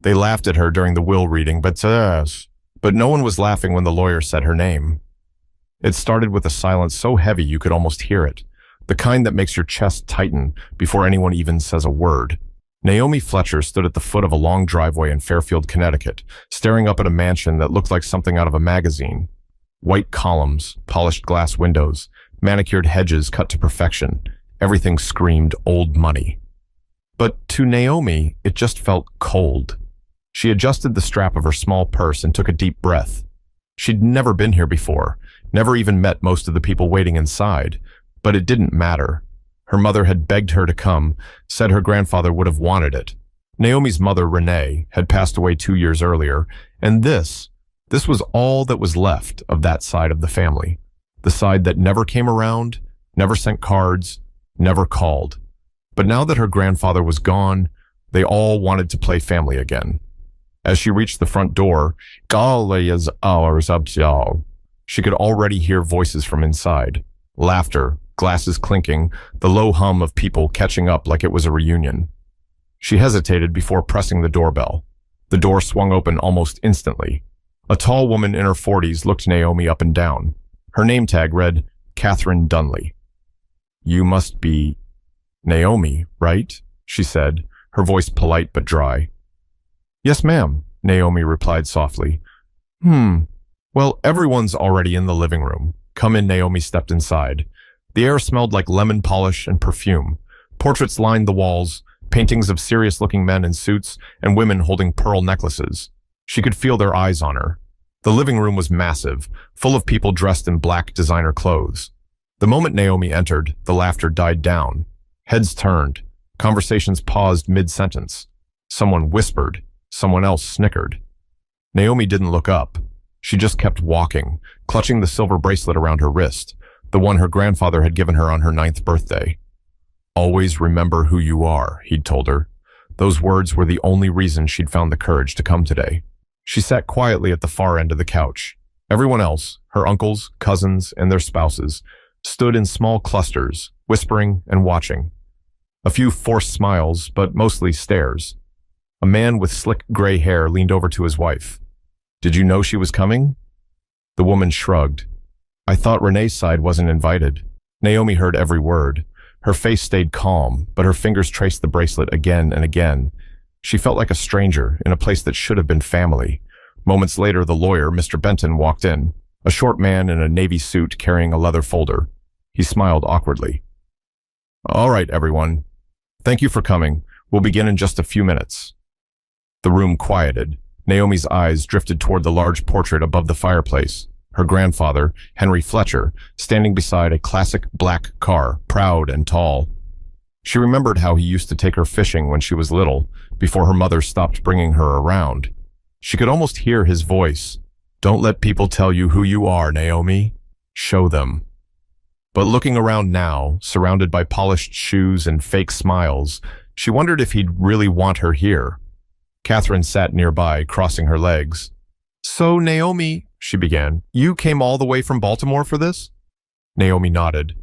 They laughed at her during the will reading, but no one was laughing when the lawyer said her name. It started with a silence so heavy you could almost hear it, the kind that makes your chest tighten before anyone even says a word. Naomi Fletcher stood at the foot of a long driveway in Fairfield, Connecticut, staring up at a mansion that looked like something out of a magazine. White columns, polished glass windows, manicured hedges cut to perfection. Everything screamed old money. But to Naomi, it just felt cold. She adjusted the strap of her small purse and took a deep breath. She'd never been here before, never even met most of the people waiting inside, but it didn't matter. Her mother had begged her to come, said her grandfather would have wanted it. Naomi's mother, Renee, had passed away 2 years earlier, and this was all that was left of that side of the family. The side that never came around, never sent cards, never called. But now that her grandfather was gone, they all wanted to play family again. As she reached the front door, "Golly is ours up, y'all." She could already hear voices from inside. Laughter, glasses clinking, the low hum of people catching up like it was a reunion. She hesitated before pressing the doorbell. The door swung open almost instantly. A tall woman in her 40s looked Naomi up and down. Her name tag read, Catherine Dunley. "You must be Naomi, right?" she said, her voice polite but dry. "Yes, ma'am," Naomi replied softly. Well, everyone's already in the living room. Come in." Naomi stepped inside. The air smelled like lemon polish and perfume. Portraits lined the walls, paintings of serious-looking men in suits and women holding pearl necklaces. She could feel their eyes on her. The living room was massive, full of people dressed in black designer clothes. The moment Naomi entered, the laughter died down. Heads turned. Conversations paused mid-sentence. Someone whispered. Someone else snickered. Naomi didn't look up. She just kept walking, clutching the silver bracelet around her wrist, the one her grandfather had given her on her 9th birthday. "Always remember who you are," he'd told her. Those words were the only reason she'd found the courage to come today. She sat quietly at the far end of the couch. Everyone else, her uncles, cousins, and their spouses, stood in small clusters, whispering and watching. A few forced smiles, but mostly stares. A man with slick gray hair leaned over to his wife. "Did you know she was coming?" The woman shrugged. "I thought Renee's side wasn't invited." Naomi heard every word. Her face stayed calm, but her fingers traced the bracelet again and again. She felt like a stranger in a place that should have been family. Moments later, the lawyer, Mr. Benton, walked in, a short man in a navy suit carrying a leather folder. He smiled awkwardly. "All right, everyone. Thank you for coming. We'll begin in just a few minutes." The room quieted. Naomi's eyes drifted toward the large portrait above the fireplace. Her grandfather, Henry Fletcher, standing beside a classic black car, proud and tall. She remembered how he used to take her fishing when she was little, before her mother stopped bringing her around. She could almost hear his voice. "Don't let people tell you who you are, Naomi. Show them." But looking around now, surrounded by polished shoes and fake smiles, she wondered if he'd really want her here. Catherine sat nearby, crossing her legs. "So, Naomi," she began, "you came all the way from Baltimore for this?" Naomi nodded.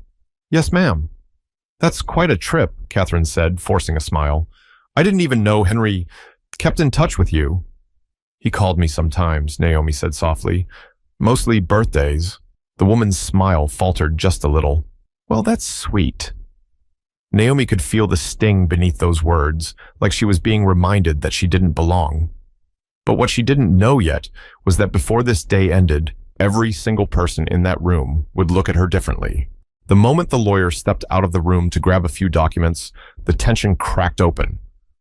"Yes, ma'am." "That's quite a trip," Catherine said, forcing a smile. "I didn't even know Henry kept in touch with you." "He called me sometimes," Naomi said softly. "Mostly birthdays." The woman's smile faltered just a little. "Well, that's sweet." Naomi could feel the sting beneath those words, like she was being reminded that she didn't belong. But what she didn't know yet was that before this day ended, every single person in that room would look at her differently. The moment the lawyer stepped out of the room to grab a few documents, the tension cracked open.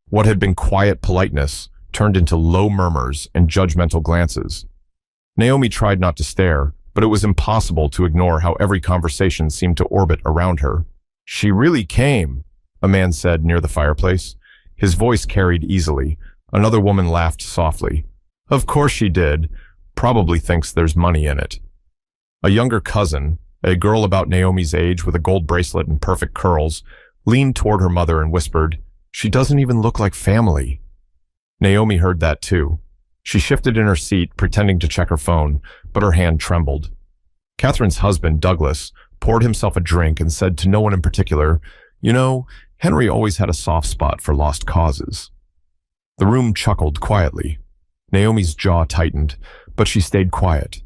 What had been quiet politeness turned into low murmurs and judgmental glances. Naomi tried not to stare, but it was impossible to ignore how every conversation seemed to orbit around her. "She really came," a man said near the fireplace. His voice carried easily. Another woman laughed softly. "Of course she did. Probably thinks there's money in it." A younger cousin, a girl about Naomi's age with a gold bracelet and perfect curls, leaned toward her mother and whispered, "She doesn't even look like family." Naomi heard that too. She shifted in her seat, pretending to check her phone, but her hand trembled. Catherine's husband, Douglas, poured himself a drink and said to no one in particular, "You know, Henry always had a soft spot for lost causes." The room chuckled quietly. Naomi's jaw tightened, but she stayed quiet.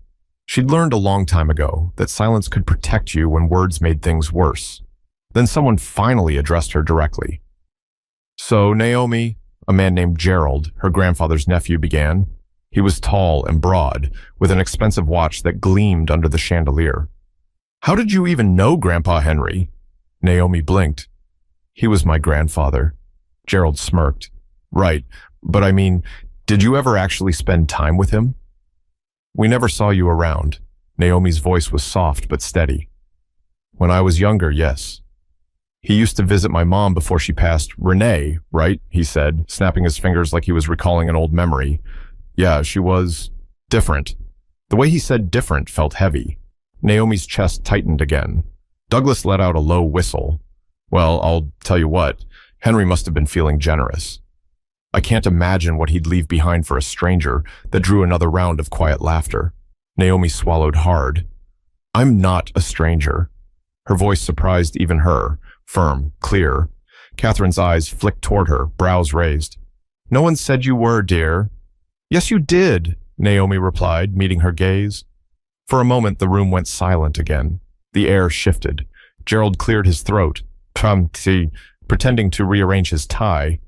She'd learned a long time ago that silence could protect you when words made things worse. Then someone finally addressed her directly. "So, Naomi," a man named Gerald, her grandfather's nephew, began. He was tall and broad, with an expensive watch that gleamed under the chandelier. "How did you even know Grandpa Henry?" Naomi blinked. "He was my grandfather." Gerald smirked. "Right, but I mean, did you ever actually spend time with him?" "We never saw you around." Naomi's voice was soft but steady. "When I was younger, yes. He used to visit my mom before she passed. Renee, right?" he said, snapping his fingers like he was recalling an old memory. "Yeah, she was different." The way he said different felt heavy. Naomi's chest tightened again. Douglas let out a low whistle. "Well, I'll tell you what, Henry must have been feeling generous. I can't imagine what he'd leave behind for a stranger," that drew another round of quiet laughter. Naomi swallowed hard. "I'm not a stranger." Her voice surprised even her, firm, clear. Catherine's eyes flicked toward her, brows raised. "No one said you were, dear." "Yes, you did," Naomi replied, meeting her gaze. For a moment, the room went silent again. The air shifted. Gerald cleared his throat, pretending to rearrange his tie.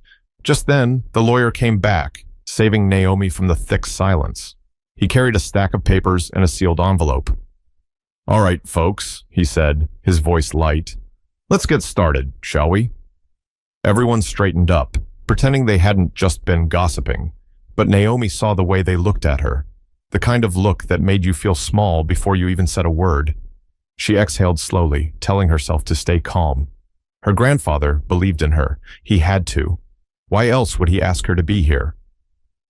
Just then, the lawyer came back, saving Naomi from the thick silence. He carried a stack of papers and a sealed envelope. "All right, folks," he said, his voice light. "Let's get started, shall we?" Everyone straightened up, pretending they hadn't just been gossiping. But Naomi saw the way they looked at her, the kind of look that made you feel small before you even said a word. She exhaled slowly, telling herself to stay calm. Her grandfather believed in her. He had to. Why else would he ask her to be here?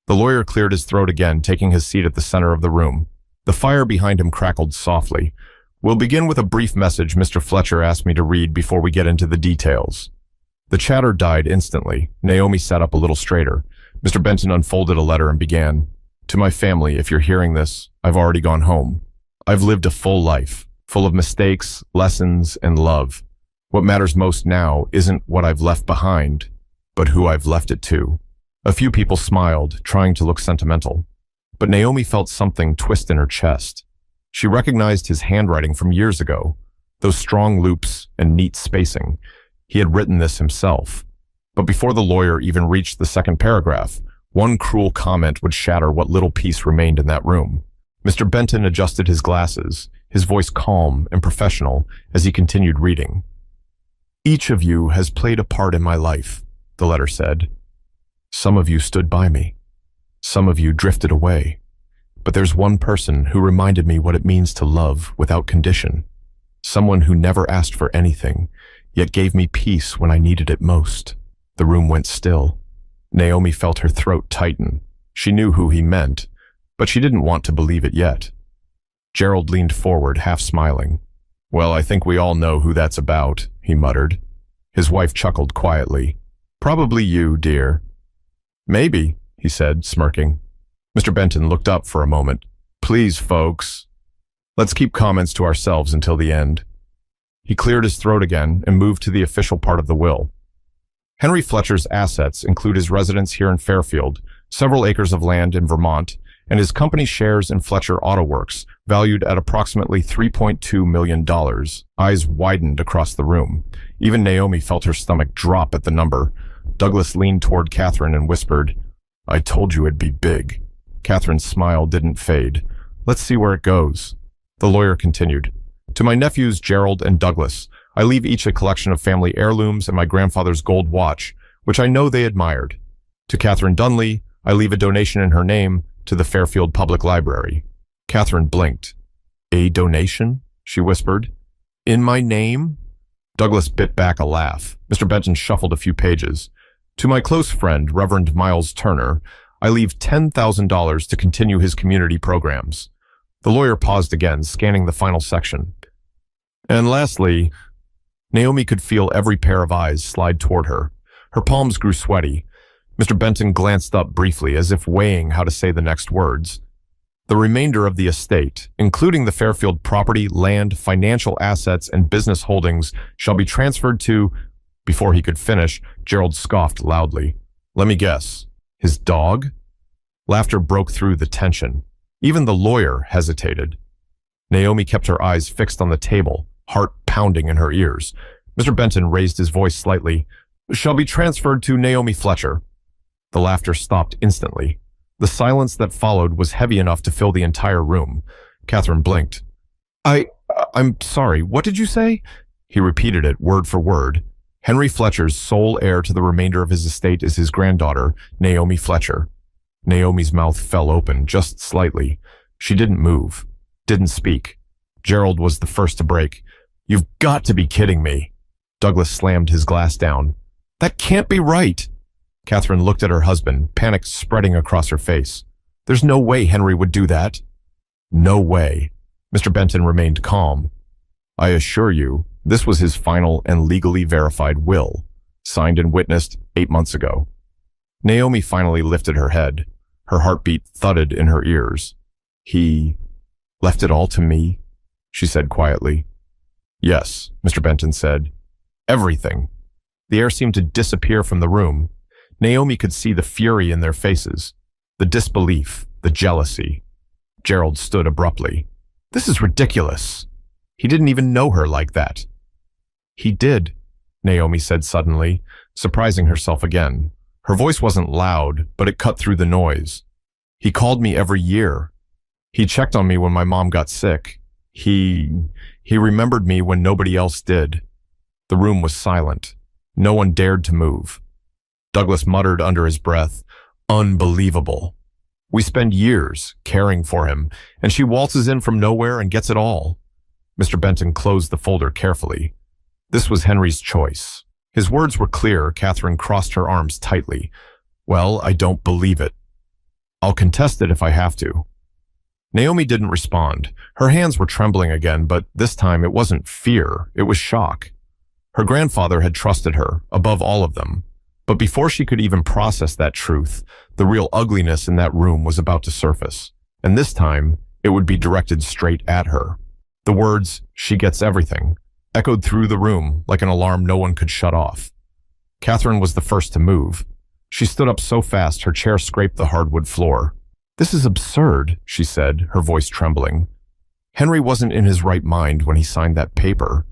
The lawyer cleared his throat again, taking his seat at the center of the room. The fire behind him crackled softly. "We'll begin with a brief message Mr. Fletcher asked me to read before we get into the details." The chatter died instantly. Naomi sat up a little straighter. Mr. Benton unfolded a letter and began. "To my family, if you're hearing this, I've already gone home. I've lived a full life, full of mistakes, lessons, and love. What matters most now isn't what I've left behind, but who I've left it to." A few people smiled, trying to look sentimental. But Naomi felt something twist in her chest. She recognized his handwriting from years ago, those strong loops and neat spacing. He had written this himself. But before the lawyer even reached the second paragraph, one cruel comment would shatter what little peace remained in that room. Mr. Benton adjusted his glasses, his voice calm and professional as he continued reading. "Each of you has played a part in my life," the letter said. "Some of you stood by me. Some of you drifted away. But there's one person who reminded me what it means to love without condition. Someone who never asked for anything, yet gave me peace when I needed it most." The room went still. Naomi felt her throat tighten. She knew who he meant, but she didn't want to believe it yet. Gerald leaned forward, half smiling. "Well, I think we all know who that's about," he muttered. His wife chuckled quietly. "Probably you, dear." "Maybe," he said, smirking. Mr. Benton looked up for a moment. "Please, folks. Let's keep comments to ourselves until the end." He cleared his throat again and moved to the official part of the will. Henry Fletcher's assets include his residence here in Fairfield, several acres of land in Vermont, and his company shares in Fletcher Auto Works, valued at approximately $3.2 million. Eyes widened across the room. Even Naomi felt her stomach drop at the number. Douglas leaned toward Catherine and whispered, "I told you it'd be big." Catherine's smile didn't fade. "Let's see where it goes." The lawyer continued. "To my nephews Gerald and Douglas, I leave each a collection of family heirlooms and my grandfather's gold watch, which I know they admired. To Catherine Dunley, I leave a donation in her name to the Fairfield Public Library." Catherine blinked. "A donation?" she whispered. "In my name?" Douglas bit back a laugh. Mr. Benton shuffled a few pages. "To my close friend, Reverend Miles Turner, I leave $10,000 to continue his community programs." The lawyer paused again, scanning the final section. "And lastly," Naomi could feel every pair of eyes slide toward her. Her palms grew sweaty. Mr. Benton glanced up briefly, as if weighing how to say the next words. "The remainder of the estate, including the Fairfield property, land, financial assets, and business holdings, shall be transferred to—" Before he could finish, Gerald scoffed loudly. "Let me guess." His dog? Laughter broke through the tension. Even the lawyer hesitated. Naomi kept her eyes fixed on the table, heart pounding in her ears. Mr. Benton raised his voice slightly. "Shall be transferred to Naomi Fletcher." The laughter stopped instantly. The silence that followed was heavy enough to fill the entire room. Catherine blinked. I'm sorry, what did you say?" He repeated it word for word. Henry Fletcher's sole heir to the remainder of his estate is his granddaughter, Naomi Fletcher. Naomi's mouth fell open, just slightly. She didn't move, didn't speak. Gerald was the first to break. "You've got to be kidding me." Douglas slammed his glass down. "That can't be right." Catherine looked at her husband, panic spreading across her face. "There's no way Henry would do that." "No way." Mr. Benton remained calm. "I assure you, this was his final and legally verified will, signed and witnessed 8 months ago." Naomi finally lifted her head. Her heartbeat thudded in her ears. "He left it all to me," she said quietly. "Yes," Mr. Benton said. "Everything." The air seemed to disappear from the room. Naomi could see the fury in their faces, the disbelief, the jealousy. Gerald stood abruptly. "This is ridiculous." He didn't even know her like that. "He did," Naomi said suddenly, surprising herself again. Her voice wasn't loud, but it cut through the noise. "He called me every year. He checked on me when my mom got sick. He remembered me when nobody else did." The room was silent. No one dared to move. Douglas muttered under his breath, "Unbelievable. We spend years caring for him, and she waltzes in from nowhere and gets it all." Mr. Benton closed the folder carefully. This was Henry's choice. His words were clear. Catherine crossed her arms tightly. "Well, I don't believe it. I'll contest it if I have to." Naomi didn't respond. Her hands were trembling again, but this time it wasn't fear, it was shock. Her grandfather had trusted her, above all of them. But before she could even process that truth, the real ugliness in that room was about to surface. And this time, it would be directed straight at her. The words, "She gets everything," echoed through the room like an alarm no one could shut off. Catherine was the first to move. She stood up so fast her chair scraped the hardwood floor. "This is absurd," she said, her voice trembling. "Henry wasn't in his right mind when he signed that paper."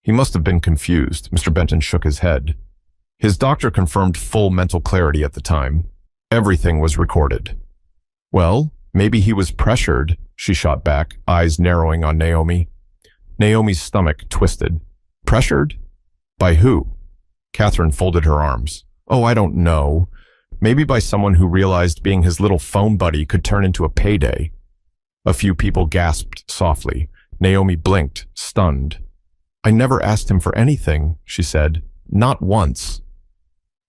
"He must have been confused." Mr. Benton shook his head. His doctor confirmed full mental clarity at the time. Everything was recorded. "Well, maybe he was pressured," she shot back, eyes narrowing on Naomi. Naomi's stomach twisted. "Pressured? By who?" Catherine folded her arms. "Oh, I don't know. Maybe by someone who realized being his little phone buddy could turn into a payday." A few people gasped softly. Naomi blinked, stunned. "I never asked him for anything," she said. "Not once."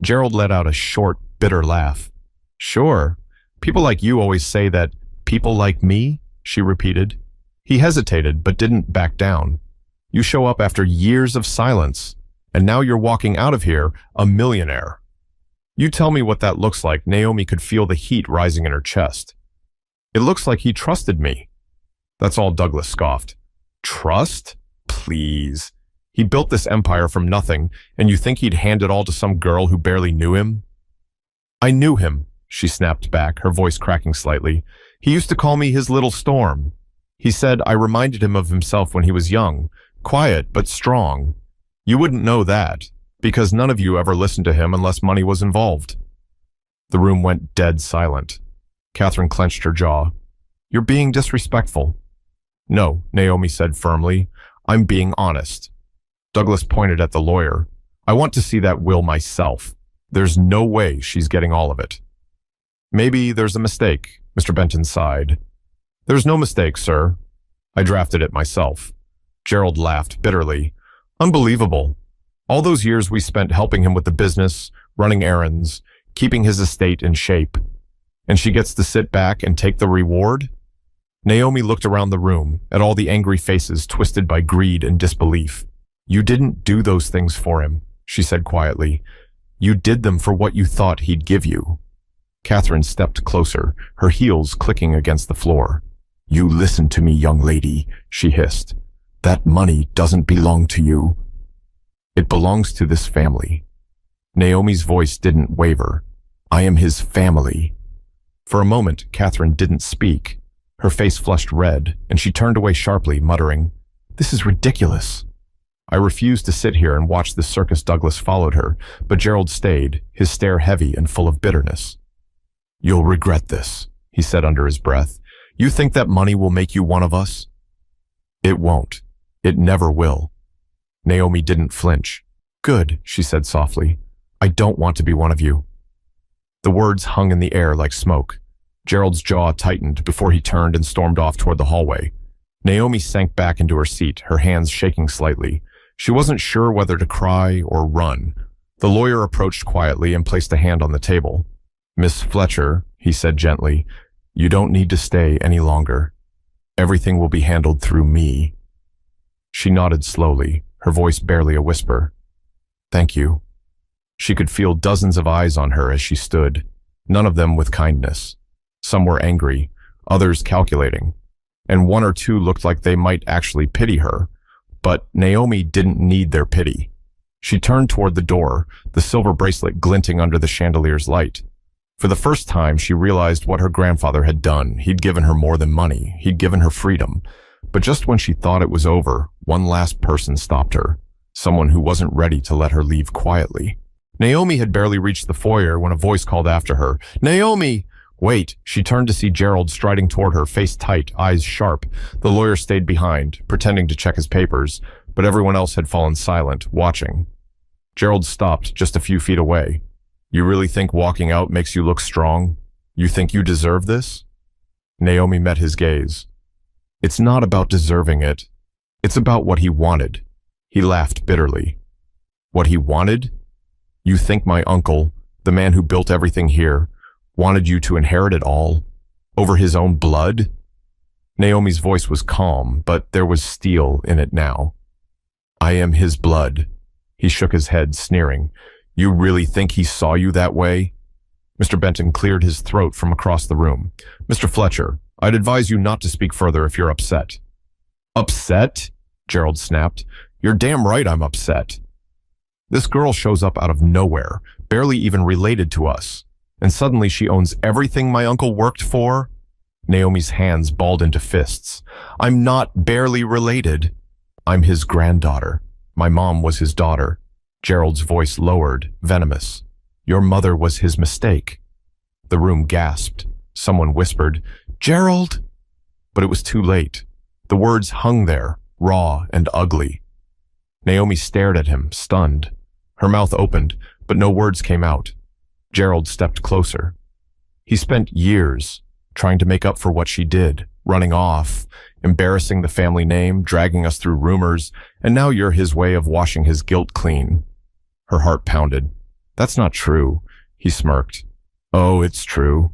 Gerald let out a short, bitter laugh. "Sure. People like you always say that. People like me?" she repeated. He hesitated, but didn't back down. "You show up after years of silence, and now you're walking out of here a millionaire. You tell me what that looks like." Naomi could feel the heat rising in her chest. "It looks like he trusted me." That's all Douglas scoffed. "Trust? Please. He built this empire from nothing, and you think he'd hand it all to some girl who barely knew him?" "I knew him," she snapped back, her voice cracking slightly. "He used to call me his little storm. He said I reminded him of himself when he was young, quiet but strong. You wouldn't know that, because none of you ever listened to him unless money was involved." The room went dead silent. Catherine clenched her jaw. "You're being disrespectful." "No," Naomi said firmly. "I'm being honest." Douglas pointed at the lawyer. "I want to see that will myself. There's no way she's getting all of it." "Maybe there's a mistake," Mr. Benton sighed. "There's no mistake, sir. I drafted it myself." Gerald laughed bitterly. "Unbelievable. All those years we spent helping him with the business, running errands, keeping his estate in shape. And she gets to sit back and take the reward?" Naomi looked around the room, at all the angry faces twisted by greed and disbelief. "You didn't do those things for him," she said quietly. "You did them for what you thought he'd give you." Catherine stepped closer, her heels clicking against the floor. "You listen to me, young lady," she hissed. "That money doesn't belong to you. It belongs to this family." Naomi's voice didn't waver. I am his family. For a moment, Catherine didn't speak. Her face flushed red, and she turned away sharply, muttering, "This is ridiculous." I refused to sit here and watch the circus. Douglas followed her, but Gerald stayed, his stare heavy and full of bitterness. "You'll regret this," he said under his breath. "You think that money will make you one of us?" "It won't. It never will." Naomi didn't flinch. "Good," she said softly. "I don't want to be one of you." The words hung in the air like smoke. Gerald's jaw tightened before he turned and stormed off toward the hallway. Naomi sank back into her seat, her hands shaking slightly. She wasn't sure whether to cry or run. The lawyer approached quietly and placed a hand on the table. "Miss Fletcher," he said gently, "you don't need to stay any longer. Everything will be handled through me." She nodded slowly, her voice barely a whisper. "Thank you." She could feel dozens of eyes on her as she stood, none of them with kindness. Some were angry, others calculating, and one or two looked like they might actually pity her. But Naomi didn't need their pity. She turned toward the door, the silver bracelet glinting under the chandelier's light. For the first time, she realized what her grandfather had done. He'd given her more than money. He'd given her freedom. But just when she thought it was over, one last person stopped her, someone who wasn't ready to let her leave quietly. Naomi had barely reached the foyer when a voice called after her, "Naomi!" "Wait." She turned to see Gerald striding toward her, face tight, eyes sharp. The lawyer stayed behind, pretending to check his papers, but everyone else had fallen silent, watching. Gerald stopped just a few feet away. "You really think walking out makes you look strong? You think you deserve this?" Naomi met his gaze. "It's not about deserving it. It's about what he wanted." He laughed bitterly. "What he wanted? You think my uncle, the man who built everything here, wanted you to inherit it all? Over his own blood?" Naomi's voice was calm, but there was steel in it now. "I am his blood." He shook his head, sneering. "You really think he saw you that way?" Mr. Benton cleared his throat from across the room. "Mr. Fletcher, I'd advise you not to speak further if you're upset." "Upset?" Gerald snapped. "You're damn right I'm upset. This girl shows up out of nowhere, barely even related to us, and suddenly she owns everything my uncle worked for?" Naomi's hands balled into fists. "I'm not barely related. I'm his granddaughter. My mom was his daughter." Gerald's voice lowered, venomous. "Your mother was his mistake." The room gasped. Someone whispered, "Gerald!" But it was too late. The words hung there, raw and ugly. Naomi stared at him, stunned. Her mouth opened, but no words came out. Gerald stepped closer. He spent years trying to make up for what she did, running off, embarrassing the family name, dragging us through rumors, and now you're his way of washing his guilt clean. Her heart pounded. "That's not true," he smirked. "Oh, it's true.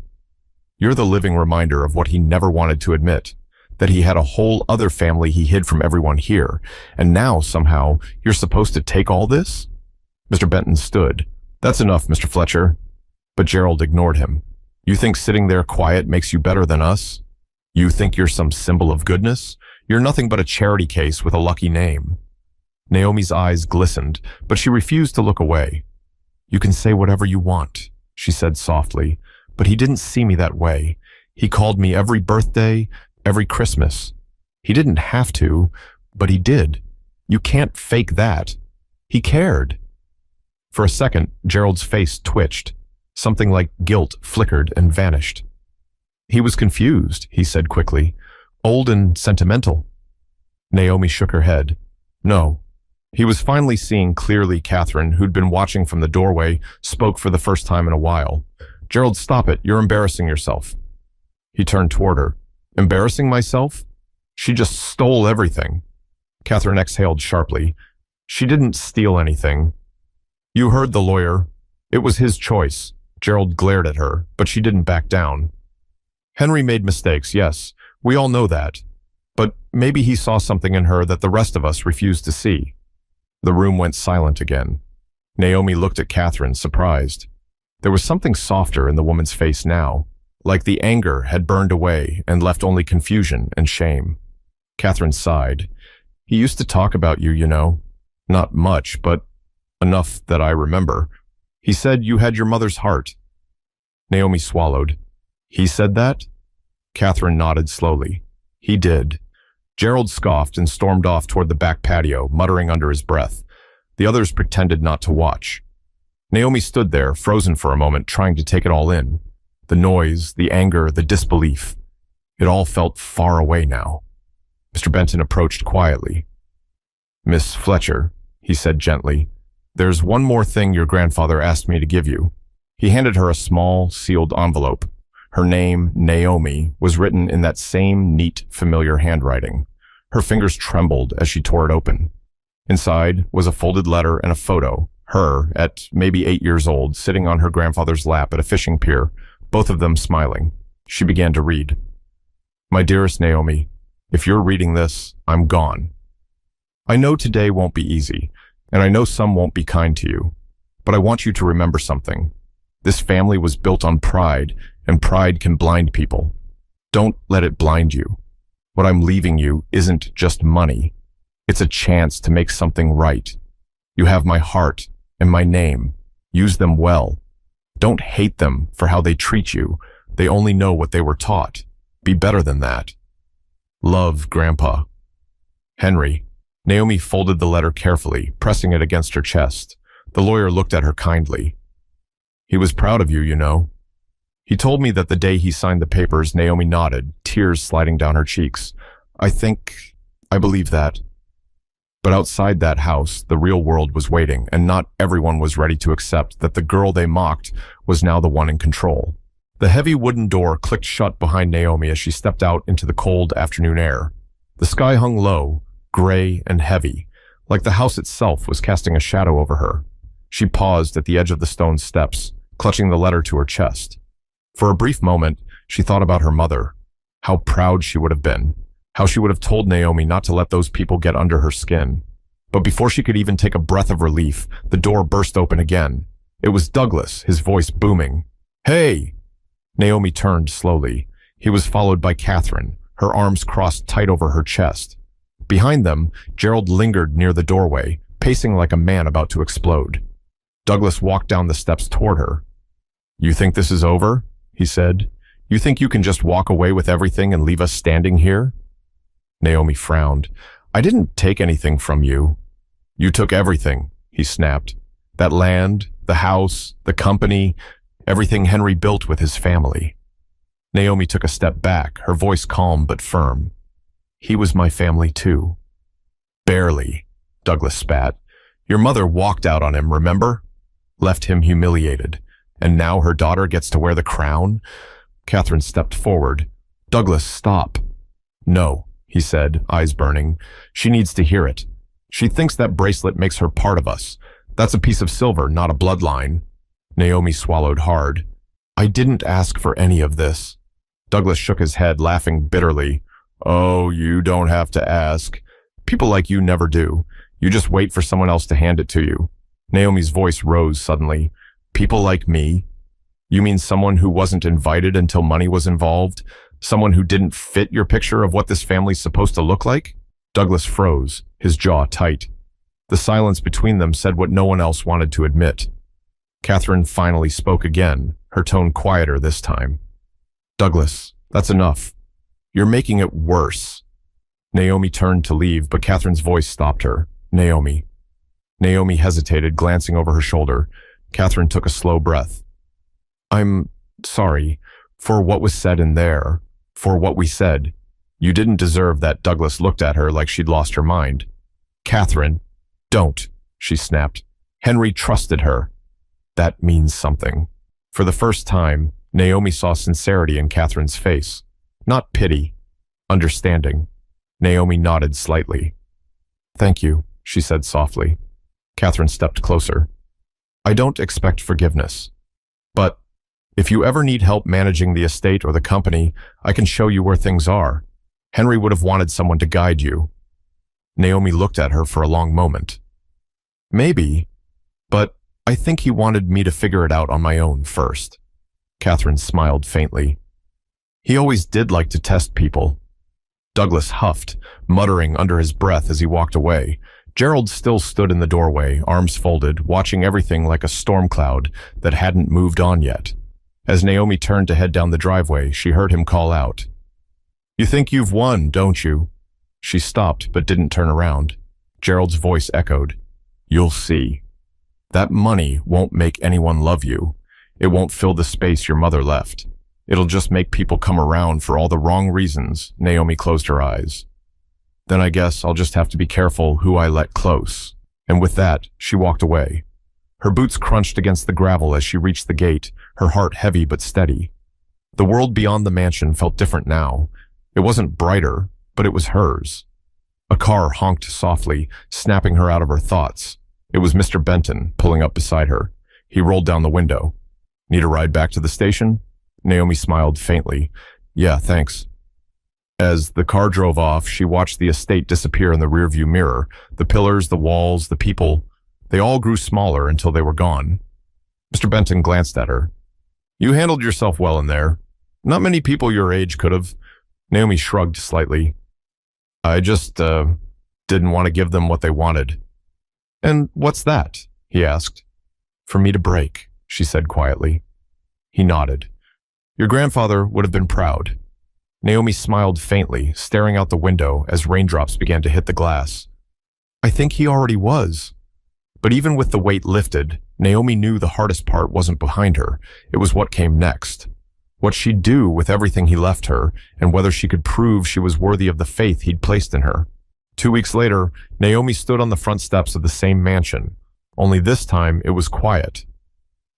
You're the living reminder of what he never wanted to admit, that he had a whole other family he hid from everyone here, and now, somehow, you're supposed to take all this?" Mr. Benton stood. "That's enough, Mr. Fletcher." But Gerald ignored him. "You think sitting there quiet makes you better than us? You think you're some symbol of goodness? You're nothing but a charity case with a lucky name." Naomi's eyes glistened, but she refused to look away. "You can say whatever you want," she said softly, "but he didn't see me that way. He called me every birthday, every Christmas. He didn't have to, but he did. You can't fake that. He cared." For a second, Gerald's face twitched. Something like guilt flickered and vanished. "He was confused," he said quickly. "Old and sentimental." Naomi shook her head. "No." He was finally seeing clearly. Catherine, who'd been watching from the doorway, spoke for the first time in a while. "Gerald, stop it. You're embarrassing yourself." He turned toward her. "Embarrassing myself? She just stole everything." Catherine exhaled sharply. "She didn't steal anything. You heard the lawyer. It was his choice." Gerald glared at her, but she didn't back down. "Henry made mistakes, yes. We all know that. But maybe he saw something in her that the rest of us refused to see." The room went silent again. Naomi looked at Catherine, surprised. There was something softer in the woman's face now, like the anger had burned away and left only confusion and shame. Catherine sighed. "He used to talk about you, you know. Not much, but enough that I remember. He said you had your mother's heart. Naomi swallowed. He said that? Catherine nodded slowly. He did. Gerald scoffed and stormed off toward the back patio, muttering under his breath. The others pretended not to watch. Naomi stood there, frozen for a moment, trying to take it all in. The noise, the anger, the disbelief. It all felt far away now. Mr. Benton approached quietly. Miss Fletcher, he said gently, there's one more thing your grandfather asked me to give you. He handed her a small, sealed envelope. Her name, Naomi, was written in that same neat, familiar handwriting. Her fingers trembled as she tore it open. Inside was a folded letter and a photo, her, at maybe 8 years old, sitting on her grandfather's lap at a fishing pier, both of them smiling. She began to read. My dearest Naomi, if you're reading this, I'm gone. I know today won't be easy, and I know some won't be kind to you, but I want you to remember something. This family was built on pride, and pride can blind people. Don't let it blind you. What I'm leaving you isn't just money. It's a chance to make something right. You have my heart and my name. Use them well. Don't hate them for how they treat you. They only know what they were taught. Be better than that. Love, Grandpa. Henry. Naomi folded the letter carefully, pressing it against her chest. The lawyer looked at her kindly. He was proud of you, you know. He told me that the day he signed the papers. Naomi nodded, tears sliding down her cheeks. I believe that. But outside that house, the real world was waiting, and not everyone was ready to accept that the girl they mocked was now the one in control. The heavy wooden door clicked shut behind Naomi as she stepped out into the cold afternoon air. The sky hung low, gray and heavy, like the house itself was casting a shadow over her. She paused at the edge of the stone steps, clutching the letter to her chest. For a brief moment, she thought about her mother. How proud she would have been. How she would have told Naomi not to let those people get under her skin. But before she could even take a breath of relief, the door burst open again. It was Douglas, his voice booming. Hey! Naomi turned slowly. He was followed by Catherine, her arms crossed tight over her chest. Behind them, Gerald lingered near the doorway, pacing like a man about to explode. Douglas walked down the steps toward her. You think this is over? He said. You think you can just walk away with everything and leave us standing here? Naomi frowned. I didn't take anything from you. You took everything, he snapped. That land, the house, the company, everything Henry built with his family. Naomi took a step back, her voice calm but firm. He was my family too. Barely, Douglas spat. Your mother walked out on him, remember? Left him humiliated. And now her daughter gets to wear the crown? Catherine stepped forward. Douglas, stop. No, he said, eyes burning. She needs to hear it. She thinks that bracelet makes her part of us. That's a piece of silver, not a bloodline. Naomi swallowed hard. I didn't ask for any of this. Douglas shook his head, laughing bitterly. Oh, you don't have to ask. People like you never do. You just wait for someone else to hand it to you. Naomi's voice rose suddenly. People like me? You mean someone who wasn't invited until money was involved? Someone who didn't fit your picture of what this family's supposed to look like? Douglas froze, his jaw tight. The silence between them said what no one else wanted to admit. Catherine finally spoke again, her tone quieter this time. Douglas, that's enough. You're making it worse. Naomi turned to leave, but Catherine's voice stopped her. Naomi. Naomi hesitated, glancing over her shoulder. Catherine took a slow breath. I'm sorry for what was said in there, for what we said. You didn't deserve that. Douglas looked at her like she'd lost her mind. Catherine, don't, she snapped. Henry trusted her. That means something. For the first time, Naomi saw sincerity in Catherine's face. Not pity, understanding. Naomi nodded slightly. Thank you, she said softly. Catherine stepped closer. I don't expect forgiveness. But if you ever need help managing the estate or the company, I can show you where things are. Henry would have wanted someone to guide you. Naomi looked at her for a long moment. Maybe, but I think he wanted me to figure it out on my own first. Catherine smiled faintly. He always did like to test people. Douglas huffed, muttering under his breath as he walked away. Gerald still stood in the doorway, arms folded, watching everything like a storm cloud that hadn't moved on yet. As Naomi turned to head down the driveway, she heard him call out, "You think you've won, don't you?" She stopped but didn't turn around. Gerald's voice echoed, "You'll see. That money won't make anyone love you. It won't fill the space your mother left. It'll just make people come around for all the wrong reasons." Naomi closed her eyes. "Then I guess I'll just have to be careful who I let close." And with that, she walked away. Her boots crunched against the gravel as she reached the gate, her heart heavy but steady. The world beyond the mansion felt different now. It wasn't brighter, but it was hers. A car honked softly, snapping her out of her thoughts. It was Mr. Benton, pulling up beside her. He rolled down the window. "Need a ride back to the station?" Naomi smiled faintly. "Yeah, thanks." As the car drove off, she watched the estate disappear in the rearview mirror. The pillars, the walls, the people, they all grew smaller until they were gone. Mr. Benton glanced at her. "You handled yourself well in there. Not many people your age could have." Naomi shrugged slightly. "I just, didn't want to give them what they wanted." "And what's that?" he asked. "For me to break," she said quietly. He nodded. "Your grandfather would have been proud." Naomi smiled faintly, staring out the window as raindrops began to hit the glass. "I think he already was." But even with the weight lifted, Naomi knew the hardest part wasn't behind her. It was what came next. What she'd do with everything he left her, and whether she could prove she was worthy of the faith he'd placed in her. 2 weeks later, Naomi stood on the front steps of the same mansion. Only this time, it was quiet.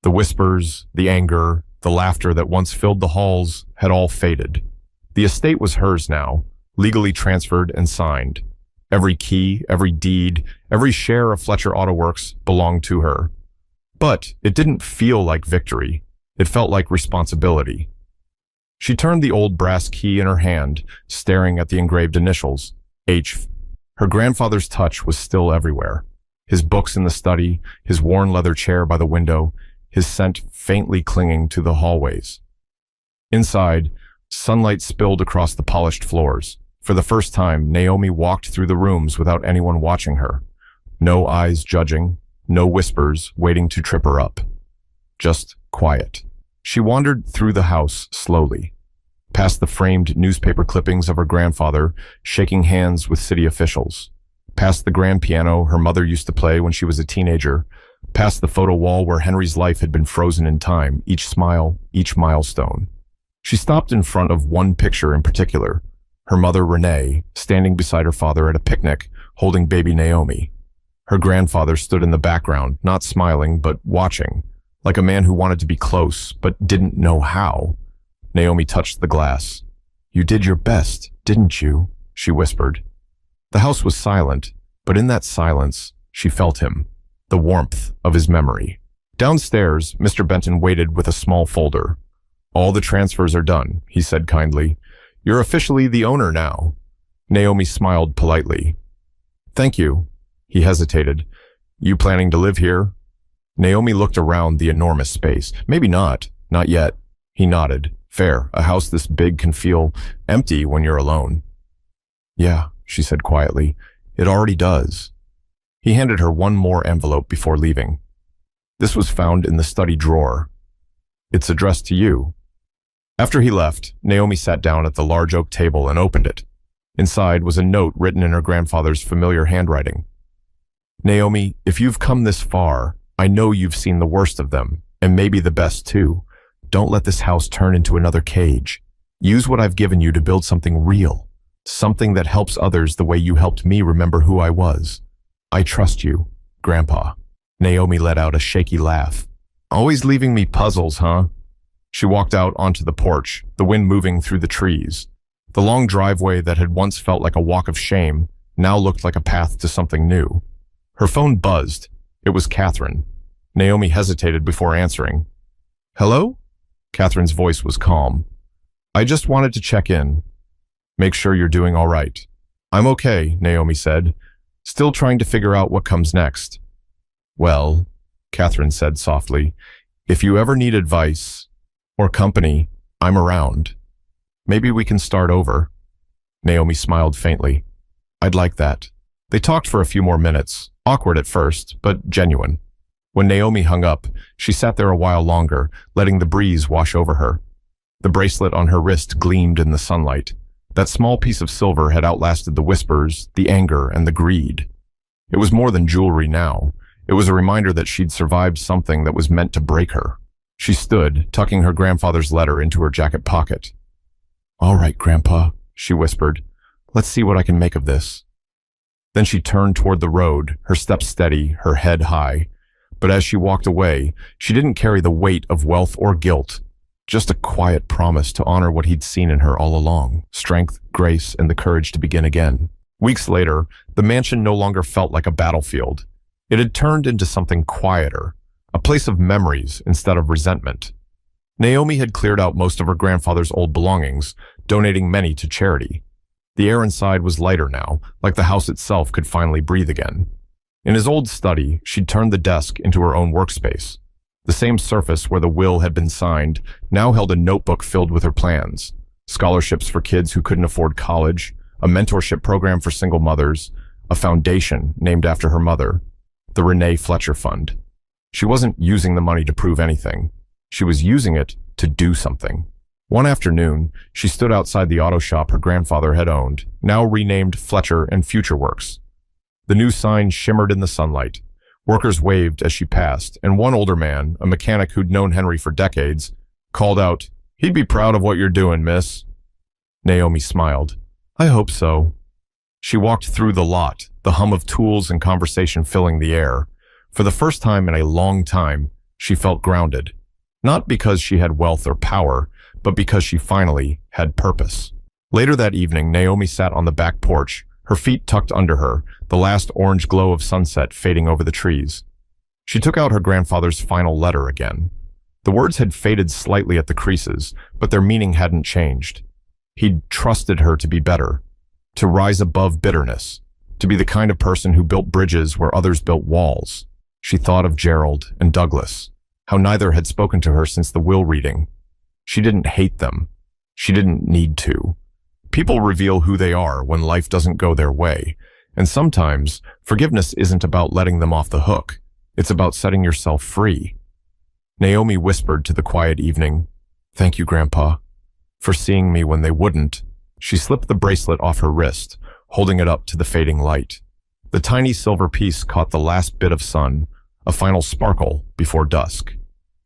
The whispers, the anger, the laughter that once filled the halls had all faded. The estate was hers now, legally transferred and signed. Every key, every deed, every share of Fletcher Auto Works belonged to her. But it didn't feel like victory. It felt like responsibility. She turned the old brass key in her hand, staring at the engraved initials, H. Her grandfather's touch was still everywhere. His books in the study, his worn leather chair by the window, his scent faintly clinging to the hallways. Inside, sunlight spilled across the polished floors. For the first time, Naomi walked through the rooms without anyone watching her. No eyes judging, no whispers waiting to trip her up. Just quiet. She wandered through the house slowly, past the framed newspaper clippings of her grandfather, shaking hands with city officials, past the grand piano her mother used to play when she was a teenager, past the photo wall where Henry's life had been frozen in time, each smile, each milestone. She stopped in front of one picture in particular, her mother Renee, standing beside her father at a picnic, holding baby Naomi. Her grandfather stood in the background, not smiling, but watching, like a man who wanted to be close, but didn't know how. Naomi touched the glass. "You did your best, didn't you?" she whispered. The house was silent, but in that silence, she felt him, the warmth of his memory. Downstairs, Mr. Benton waited with a small folder. "All the transfers are done," he said kindly. "You're officially the owner now." Naomi smiled politely. "Thank you." He hesitated. "You planning to live here?" Naomi looked around the enormous space. "Maybe not. Not yet." He nodded. "Fair. A house this big can feel empty when you're alone." "Yeah," she said quietly. "It already does." He handed her one more envelope before leaving. This was found in the study drawer. "It's addressed to you." After he left, Naomi sat down at the large oak table and opened it. Inside was a note written in her grandfather's familiar handwriting. "Naomi, if you've come this far, I know you've seen the worst of them, and maybe the best too. Don't let this house turn into another cage. Use what I've given you to build something real, something that helps others the way you helped me remember who I was. I trust you, Grandpa." Naomi let out a shaky laugh. "Always leaving me puzzles, huh?" She walked out onto the porch, the wind moving through the trees. The long driveway that had once felt like a walk of shame now looked like a path to something new. Her phone buzzed. It was Catherine. Naomi hesitated before answering. "Hello?" Catherine's voice was calm. "I just wanted to check in. Make sure you're doing all right." "I'm okay," Naomi said, still trying to figure out what comes next. "Well," Catherine said softly, "if you ever need advice or company, I'm around. Maybe we can start over." Naomi smiled faintly. "I'd like that." They talked for a few more minutes, awkward at first, but genuine. When Naomi hung up, she sat there a while longer, letting the breeze wash over her. The bracelet on her wrist gleamed in the sunlight. That small piece of silver had outlasted the whispers, the anger, and the greed. It was more than jewelry now. It was a reminder that she'd survived something that was meant to break her. She stood, tucking her grandfather's letter into her jacket pocket. "All right, Grandpa," she whispered. "Let's see what I can make of this." Then she turned toward the road, her steps steady, her head high. But as she walked away, she didn't carry the weight of wealth or guilt, just a quiet promise to honor what he'd seen in her all along, strength, grace, and the courage to begin again. Weeks later, the mansion no longer felt like a battlefield. It had turned into something quieter, a place of memories instead of resentment. Naomi had cleared out most of her grandfather's old belongings, donating many to charity. The air inside was lighter now, like the house itself could finally breathe again. In his old study, she'd turned the desk into her own workspace. The same surface where the will had been signed now held a notebook filled with her plans: scholarships for kids who couldn't afford college, a mentorship program for single mothers, a foundation named after her mother, the Naomi Fletcher Fund. She wasn't using the money to prove anything. She was using it to do something. One afternoon, she stood outside the auto shop her grandfather had owned, now renamed Fletcher and Future Works. The new sign shimmered in the sunlight. Workers waved as she passed, and one older man, a mechanic who'd known Henry for decades, called out, "He'd be proud of what you're doing, miss." Naomi smiled. "I hope so." She walked through the lot, the hum of tools and conversation filling the air. For the first time in a long time, she felt grounded. Not because she had wealth or power, but because she finally had purpose. Later that evening, Naomi sat on the back porch, her feet tucked under her, the last orange glow of sunset fading over the trees. She took out her grandfather's final letter again. The words had faded slightly at the creases, but their meaning hadn't changed. He'd trusted her to be better, to rise above bitterness, to be the kind of person who built bridges where others built walls. She thought of Gerald and Douglas, how neither had spoken to her since the will reading. She didn't hate them. She didn't need to. People reveal who they are when life doesn't go their way, and sometimes forgiveness isn't about letting them off the hook. It's about setting yourself free. Naomi whispered to the quiet evening, "Thank you, Grandpa, for seeing me when they wouldn't." She slipped the bracelet off her wrist, holding it up to the fading light. The tiny silver piece caught the last bit of sun, a final sparkle before dusk.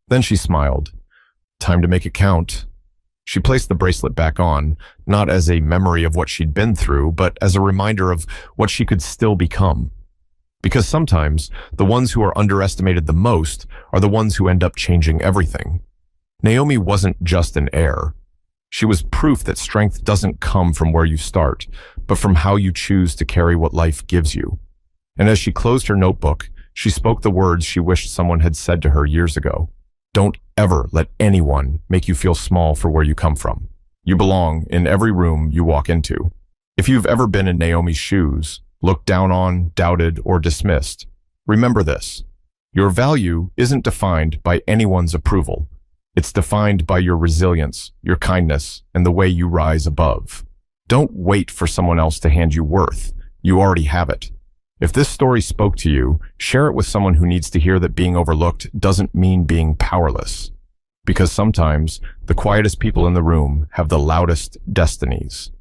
Then she smiled. Time to make it count. She placed the bracelet back on, not as a memory of what she'd been through, but as a reminder of what she could still become. Because sometimes, the ones who are underestimated the most are the ones who end up changing everything. Naomi wasn't just an heir. She was proof that strength doesn't come from where you start, but from how you choose to carry what life gives you. And as she closed her notebook, she spoke the words she wished someone had said to her years ago. Don't ever let anyone make you feel small for where you come from. You belong in every room you walk into. If you've ever been in Naomi's shoes, looked down on, doubted, or dismissed, remember this. Your value isn't defined by anyone's approval. It's defined by your resilience, your kindness, and the way you rise above. Don't wait for someone else to hand you worth. You already have it. If this story spoke to you, share it with someone who needs to hear that being overlooked doesn't mean being powerless. Because sometimes, the quietest people in the room have the loudest destinies.